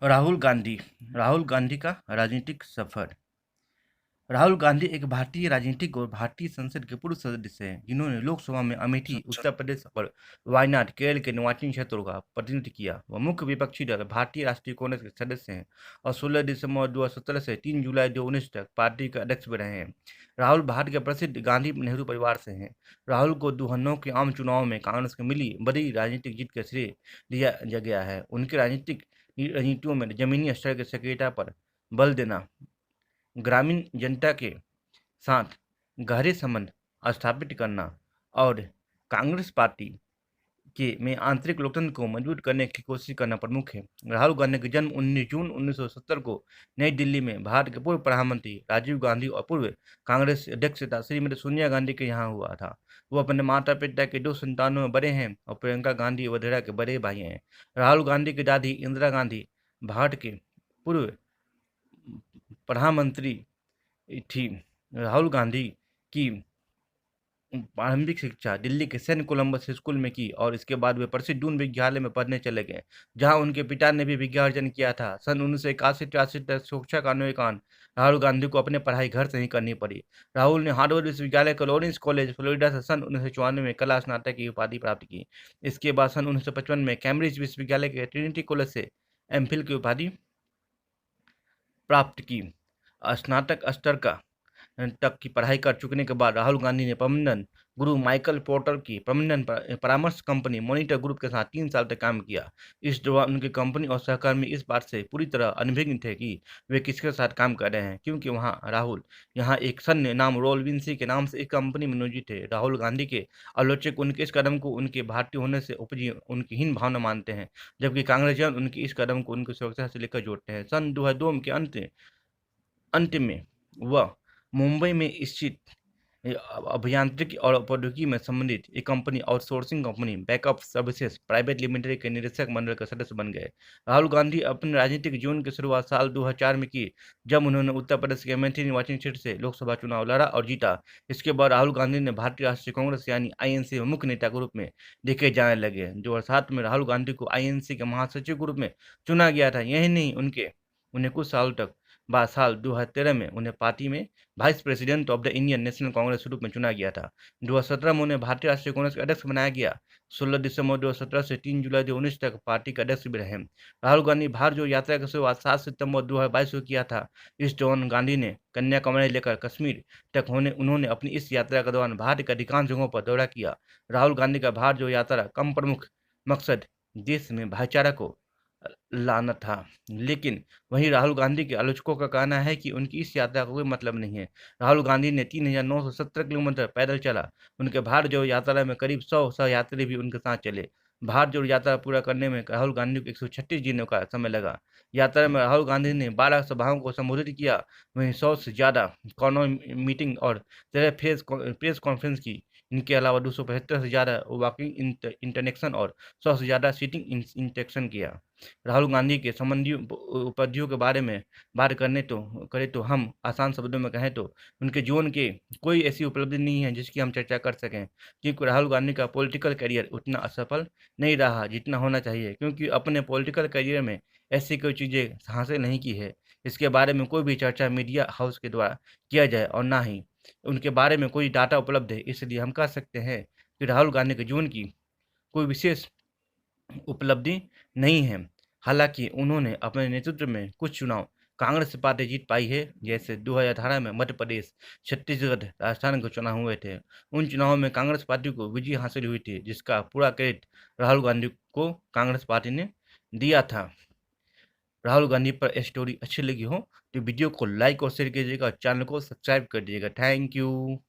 राहुल गांधी का राजनीतिक सफर। राहुल गांधी एक भारतीय राजनीतिक और भारतीय संसद के पूर्व सदस्य हैं जिन्होंने लोकसभा में अमेठी, उत्तर प्रदेश और वायनाड, केरल के निर्वाचन क्षेत्रों का प्रतिनिधित्व किया। वह मुख्य विपक्षी दल भारतीय राष्ट्रीय कांग्रेस के सदस्य हैं और 16 दिसंबर 2017 से 3 जुलाई 2019 तक पार्टी के अध्यक्ष भी रहे हैं। राहुल भारत के प्रसिद्ध गांधी नेहरू परिवार से हैं। राहुल को 2009 के आम चुनाव में कांग्रेस को मिली बड़ी राजनीतिक जीत का श्रेय दिया गया है। उनकी राजनीतिक रणनीतियों में जमीनी स्तर की सक्रियता पर बल देना, ग्रामीण जनता के साथ गहरे संबंध स्थापित करना और कांग्रेस पार्टी के में आंतरिक लोकतंत्र को मजबूत करने की कोशिश करना प्रमुख है। राहुल गांधी का जन्म 19 जून 1970 को नई दिल्ली में भारत के पूर्व प्रधानमंत्री राजीव गांधी और पूर्व कांग्रेस अध्यक्ष श्रीमती सोनिया गांधी के यहाँ हुआ था। वो अपने माता पिता के 2 संतानों में बड़े हैं और प्रियंका गांधी वधेरा के बड़े भाई हैं। राहुल गांधी की दादी इंदिरा गांधी भारत के पूर्व प्रधानमंत्री थी। राहुल गांधी की प्रारंभिक शिक्षा दिल्ली के सेंट कोलंबस स्कूल में की और इसके बाद वे प्रसिद्ध दून विद्यालय में पढ़ने चले गए, जहां उनके पिता ने भी विद्यार्जन किया था। सन 1981-83 तक शिक्षा कानून के कारण राहुल गांधी को अपनी पढ़ाई घर से ही करनी पड़ी। राहुल ने हार्वर्ड विश्वविद्यालय के लॉरेंस कॉलेज, फ्लोरिडा से सन 1994 में कला स्नातक की उपाधि प्राप्त की। इसके बाद सन 1955 में कैम्ब्रिज विश्वविद्यालय के ट्रिनिटी कॉलेज से एमफिल की उपाधि प्राप्त की। स्नातक स्तर तक की पढ़ाई कर चुकने के बाद राहुल गांधी ने प्रबंधन गुरु माइकल पोर्टर की प्रबंधन परामर्श कंपनी मॉनिटर ग्रुप के साथ 3 साल तक काम किया। इस दौरान उनकी कंपनी और सहकर्मी इस बात से पूरी तरह अनभिज्ञ थे कि वे किसके साथ काम कर रहे हैं, क्योंकि राहुल यहाँ एक सन्य नाम रोल विंसी के नाम से एक कंपनी में नियोजित थे। राहुल गांधी के आलोचक उनके इस कदम को उनके भारतीय होने से उपजी उनकी हीन भावना मानते हैं, जबकि कांग्रेसियन उनकी इस कदम को उनकी सुरक्षा से लेकर जोड़ते हैं। सन 2002 के अंत में वह मुंबई में स्थित अभियांत्रिकी और प्रौद्योगिकी में संबंधित एक company outsourcing company backup services private limited के निदेशक मंडल के सदस्य बन गए। राहुल गांधी अपने राजनीतिक जीवन की शुरुआत साल 2004 में की, जब उन्होंने उत्तर प्रदेश के अमेठी निर्वाचन क्षेत्र से लोकसभा चुनाव लड़ा और जीता। इसके बाद राहुल गांधी ने भारतीय राष्ट्रीय कांग्रेस यानी आईएनसी में मुख्य नेता के रूप में देखे जाने लगे। 2007 में राहुल गांधी को आईएनसी के महासचिव के रूप में चुना गया था। यही नहीं, उन्हें कुछ साल तक बाद साल 2013 में उन्हें पार्टी में vice president of the Indian national Congress के रूप में चुना गया था। 2017 में उन्हें भारतीय राष्ट्रीय कांग्रेस का अध्यक्ष बनाया गया। 16 दिसंबर 2017 से 3 जुलाई 2019 तक पार्टी का अध्यक्ष भी रहे। राहुल गांधी भारत जोड़ो यात्रा की शुरुआत 7 सितंबर 2022 को किया था। इस दौरान गांधी ने कन्याकुमारी लेकर कश्मीर तक उन्होंने अपनी इस यात्रा के दौरान भारत के अधिकांश जगहों पर दौरा किया। राहुल गांधी का भारत जोड़ो यात्रा कम प्रमुख मकसद देश में भाईचारा को लाना था, लेकिन वहीं राहुल गांधी के आलोचकों का कहना है कि उनकी इस यात्रा का कोई मतलब नहीं है। राहुल गांधी ने 3,970 किलोमीटर पैदल चला। उनके भारत जोड़ो यात्रा में करीब 100 सहयात्री भी उनके साथ चले। भारत जोड़ो यात्रा पूरा करने में राहुल गांधी को 136 दिनों का समय लगा। यात्रा में राहुल गांधी ने 12 सभाओं को संबोधित किया, वहीं 100 से ज़्यादा कॉर्नर मीटिंग और 13 प्रेस कॉन्फ्रेंस की। इनके अलावा 275 से ज़्यादा वॉकिंग इंटरेक्शन और 100 से ज़्यादा सीटिंग इंटरेक्शन किया। राहुल गांधी के संबंधी उपलब्धियों के बारे में बात करें तो हम आसान शब्दों में कहें तो उनके जीवन के कोई ऐसी उपलब्धि नहीं है जिसकी हम चर्चा कर सकें, क्योंकि राहुल गांधी का पॉलिटिकल करियर उतना असफल नहीं रहा जितना होना चाहिए, क्योंकि अपने पॉलिटिकल करियर में ऐसी कोई चीज़ें हासिल नहीं की है इसके बारे में कोई भी चर्चा मीडिया हाउस के द्वारा किया जाए, और ना ही उनके बारे में कोई डाटा उपलब्ध है। इसलिए हम कह सकते हैं कि राहुल गांधी के जीवन की कोई विशेष उपलब्धि नहीं है। हालांकि उन्होंने अपने नेतृत्व में कुछ चुनाव कांग्रेस पार्टी जीत पाई है, जैसे 2018 में मध्य प्रदेश, छत्तीसगढ़, राजस्थान के चुनाव हुए थे। उन चुनावों में कांग्रेस पार्टी को विजय हासिल हुई थी, जिसका पूरा क्रेडिट राहुल गांधी को कांग्रेस पार्टी ने दिया था। राहुल गांधी पर स्टोरी अच्छी लगी हो तो वीडियो को लाइक और शेयर कीजिएगा और चैनल को सब्सक्राइब कर दीजिएगा। Thank you.